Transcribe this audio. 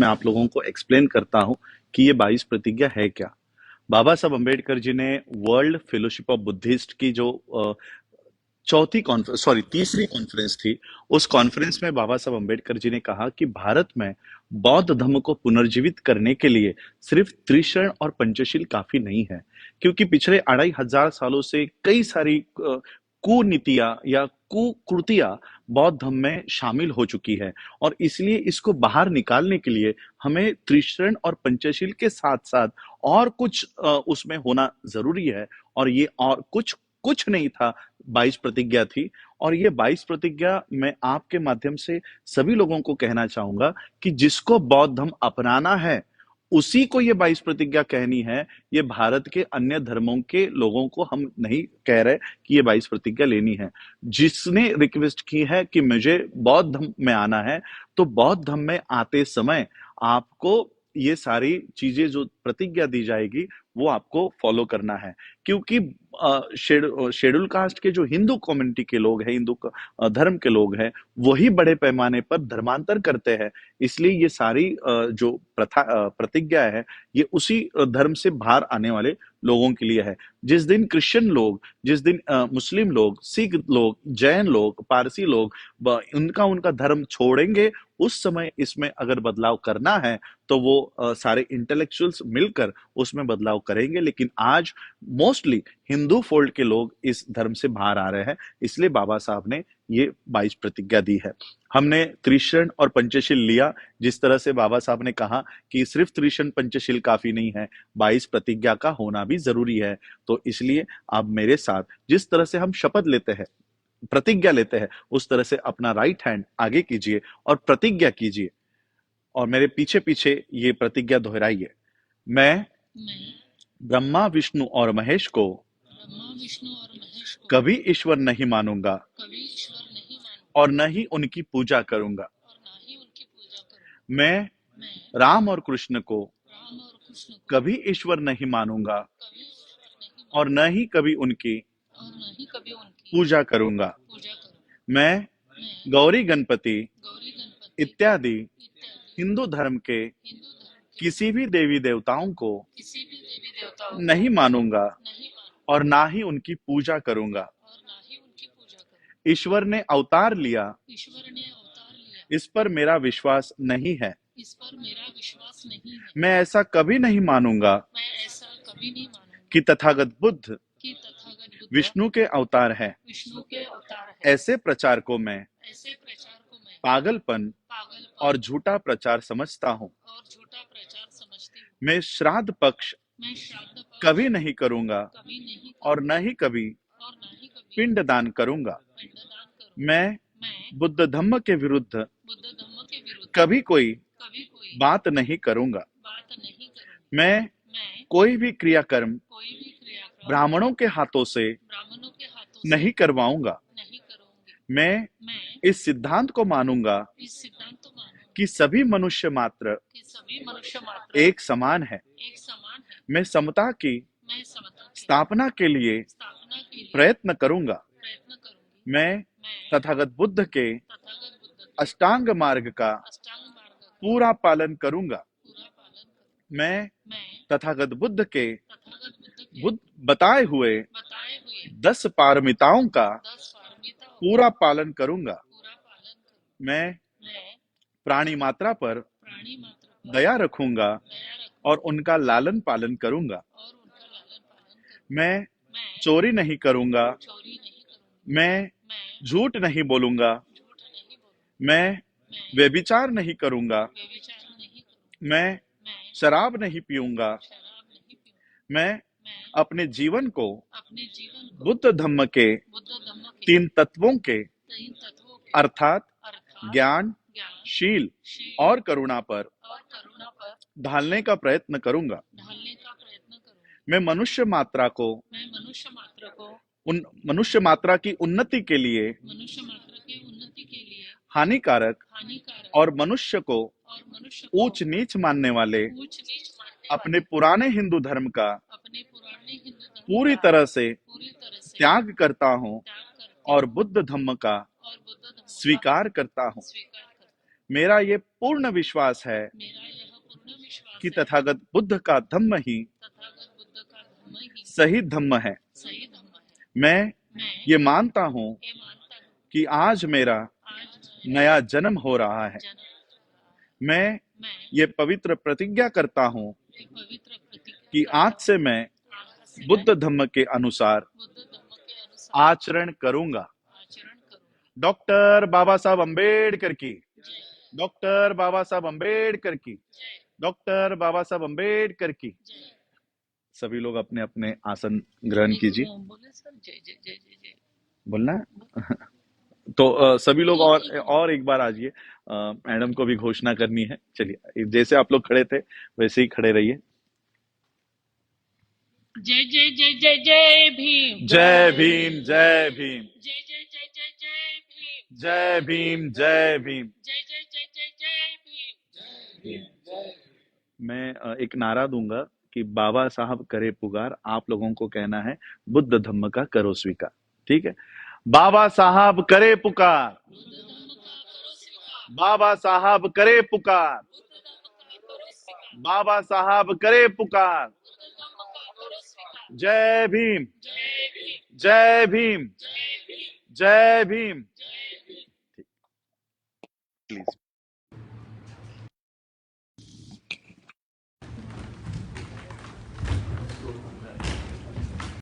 मैं आप लोगों को एक्सप्लेन करता हूँ कि ये 22 प्रतिज्ञा है क्या। बाबा साहब अम्बेडकर जी ने वर्ल्ड फेलोशिप ऑफ बुद्धिस्ट की जो चौथी कॉन्फ्रेंस सॉरी तीसरी कॉन्फ्रेंस थी, उस कॉन्फ्रेंस में बाबा साहब अम्बेडकर जी ने कहा कि भारत में बौद्ध धर्म को पुनर्जीवित करने के लिए सिर्फ त्रिशरण और पंचशील काफी नहीं है, क्योंकि पिछले 2500 सालों से कई सारी कुनीतियां या कुकृतियां बौद्ध धर्म में शामिल हो चुकी है। और इसलिए इसको बाहर निकालने के लिए हमें त्रिशरण और पंचशील के साथ साथ और कुछ उसमें होना जरूरी है। और ये और कुछ कुछ नहीं था, 22 प्रतिज्ञा थी। और ये 22 प्रतिज्ञा मैं आपके माध्यम से सभी लोगों को कहना चाहूंगा कि जिसको बौद्ध धर्म अपनाना है उसी को ये 22 प्रतिज्ञा कहनी है। ये भारत के अन्य धर्मों के लोगों को हम नहीं कह रहे कि ये 22 प्रतिज्ञा लेनी है। जिसने रिक्वेस्ट की है कि मुझे बौद्ध धर्म में आना है, तो बौद्ध धर्म में आते समय आपको ये सारी चीजें जो प्रतिज्ञा दी जाएगी वो आपको फॉलो करना है। क्योंकि शेड्यूल कास्ट के जो हिंदू कम्युनिटी के लोग हैं, हिंदू धर्म के लोग हैं, वही बड़े पैमाने पर धर्मांतर करते हैं। इसलिए ये सारी जो प्रतिज्ञा है, ये उसी धर्म से बाहर आने वाले लोगों के लिए है। जिस दिन क्रिश्चियन लोग, जिस दिन मुस्लिम लोग, सिख लोग, जैन लोग, पारसी लोग उनका उनका धर्म छोड़ेंगे, उस समय इसमें अगर बदलाव करना है तो वो सारे इंटेलेक्चुअल्स मिलकर उसमें बदलाव करेंगे। लेकिन आज मोस्टली हिंदू फोल्ड के लोग इस धर्म से बाहर आ रहे हैं, इसलिए बाबा साहब ने ये 22 प्रतिज्ञा दी है। हमने त्रिशरण और पंचशील लिया, जिस तरह से बाबा साहब ने कहा कि सिर्फ त्रिशरण पंचशील काफी नहीं है, 22 प्रतिज्ञा का होना भी जरूरी है। तो इसलिए आप मेरे साथ जिस तरह से हम शपथ लेते हैं, प्रतिज्ञा लेते हैं, उस तरह से अपना राइट हैंड आगे कीजिए और प्रतिज्ञा कीजिए और मेरे पीछे पीछे ये प्रतिज्ञा दोहराइए। मैं मैं ब्रह्मा विष्णु और महेश को ब्रह्मा विष्णु और महेश को कभी ईश्वर नहीं मानूंगा कभी ईश्वर नहीं मानूंगा और न ही उनकी पूजा करूंगा। और ना ही उनकी पूजा करूंगा। मैं मैं राम और कृष्ण को राम और कृष्ण को कभी ईश्वर नहीं मानूंगा कभी ईश्वर नहीं और न मानूंगा ही कभी उनकी और ना ही कभी उनकी पूजा करूंगा। पूजा करूंगा। मैं मैं गौरी गणपति गौरी गणपति इत्यादि इत्यादि हिंदू धर्म के हिंदू धर्म के किसी भी देवी देवताओं को किसी भी देवी देवताओं को नहीं मानूंगा नहीं मानूंगा और ना ही उनकी पूजा करूंगा। और ना ही उनकी पूजा करूंगा। ईश्वर ने अवतार लिया, ईश्वर ने अवतार लिया, इस पर मेरा विश्वास नहीं है। इस पर मेरा विश्वास नहीं है। मैं ऐसा कभी नहीं मानूंगा मैं ऐसा कभी नहीं मानूंगा कि तथागत बुद्ध कि तथागत बुद्ध विष्णु के अवतार है। विष्णु के अवतार है। ऐसे प्रचार को मैं ऐसे प्रचार को मैं पागलपन पागलपन और झूठा प्रचार समझता हूँ। और झूठा प्रचार समझती हूँ। मैं श्राद्ध पक्ष मैं श्राद्ध पक्ष कभी नहीं करूंगा कभी नहीं और करूंगा न ही कभी और ना ही कभी पिंडदान करूंगा। पिंडदान करूंगा। मैं मैं बुद्ध धम्म के विरुद्ध बुद्ध धम्म के विरुद्ध कभी कोई कभी कोई बात नहीं करूंगा। बात नहीं करूंगा। मैं मैं कोई भी क्रियाकर्म कोई भी क्रियाक्रम ब्राह्मणों के हाथों से ब्राह्मणों के हाथों से नहीं करवाऊंगा। नहीं करूंगी। मैं मैं इस सिद्धांत को मानूंगा इस सिद्धांत को मानूंगा कि सभी मनुष्य मात्र कि सभी मनुष्य मात्र एक समान है। एक समान है। मैं समता की मैं समता की स्थापना के लिए स्थापना के लिए प्रयत्न करूंगा। प्रयत्न करूंगी। मैं मैं तथागत बुद्ध के तथागत बुद्ध के अष्टांग मार्ग का अष्टांग मार्ग का पूरा पालन करूंगा। पूरा पालन करूंगी। मैं मैं तथागत बुद्ध के तथागत बुद्ध के बुद्ध बताए हुए बताए हुए 10 पारमिताओं का 10 पारमिताओं का पूरा पालन करूंगा। पूरा पालन करूंगी। मैं मैं प्राणी मात्रा पर प्राणी मात्र पर दया रखूंगा दया रखूंगा और उनका लालन पालन करूंगा। और उनका लालन पालन करूंगा। मैं मैं चोरी नहीं करूंगा। चोरी नहीं करूंगी। मैं मैं झूठ नहीं बोलूंगा। झूठ नहीं बोलूंगी। मैं मैं व्यभिचार नहीं करूंगा। व्यभिचार नहीं करूंगी। मैं मैं शराब नहीं पीऊंगा। शराब नहीं पीऊंगी। मैं मैं अपने जीवन को अपने जीवन को बुद्ध धम्म के बुद्ध धम्म के 3 तत्वों के तीन तत्वों के अर्थात अर्थात ज्ञान, ज्ञान शील शील और करुणा पर और करुणा पर ढालने का प्रयत्न करूंगा। ढालने का प्रयत्न करूंगी। मैं मनुष्य मात्रा को मैं मनुष्य मात्र को मनुष्य मात्रा की उन्नति के लिए मनुष्य मात्र की उन्नति के लिए हानिकारक हानिकारक और मनुष्य को और मनुष्य को ऊंच नीच मानने वाले ऊंच नीच मानने अपने वाले पुराने हिंदू धर्म का अपने पुराने हिंदू धर्म पूरी का तरह से पूरी तरह से त्याग करता हूँ त्याग करती और हूँ बुद्ध धम्म का और बुद्ध धर्म का स्वीकार करता हूँ। स्वीकार करती हूँ। मेरा ये पूर्ण विश्वास है मेरा यह पूर्ण विश्वास कि है तथागत बुद्ध का धम्म ही तथागत बुद्ध का धर्म ही सही धम्म है। सही धर्म है। मैं मैं ये मानता हूँ ये मानता हूँ कि आज मेरा आज नया जन्म हो रहा है। जन्म मैं मैं ये पवित्र प्रतिज्ञा करता हूँ एक पवित्र प्रतिज्ञा कि करता आज हूँ से मैं आज से बुद्ध मैं धम्म के अनुसार बुद्ध धर्म के अनुसार आचरण करूंगा। आचरण करूंगा। डॉक्टर बाबा साहब अंबेडकर की, जय डॉक्टर बाबा साहब अंबेडकर की, जय डॉक्टर बाबा साहब अंबेडकर की। जय। सभी लोग अपने अपने आसन ग्रहण कीजिए। बोले सर जय जय जय जय जय। बोलना है? तो सभी लोग और एक बार आइए। मैडम को भी घोषणा करनी है। चलिए, जैसे आप लोग खड़े थे वैसे ही खड़े रहिए। जय जय जय जय जय भीम जय भीम, जय भीम, जय जय जय जय जय भीम जय भीम, जय भीम। जय जय जय जय जय भीम। मैं एक नारा दूंगा कि बाबा साहब करे पुकार, आप लोगों को कहना है बुद्ध धम्म का करो स्वीकार। ठीक है? बाबा साहब करे पुकार, बुद्ध धर्म का करो स्वीकार बाबा साहब करे पुकार, बुद्ध धर्म का करो स्वीकार बाबा साहब करे पुकार। बुद्ध धर्म का करो स्वीकार। जय भीम, जय भीम जय भीम, जय भीम जय भीम। जय भीम। प्लीज।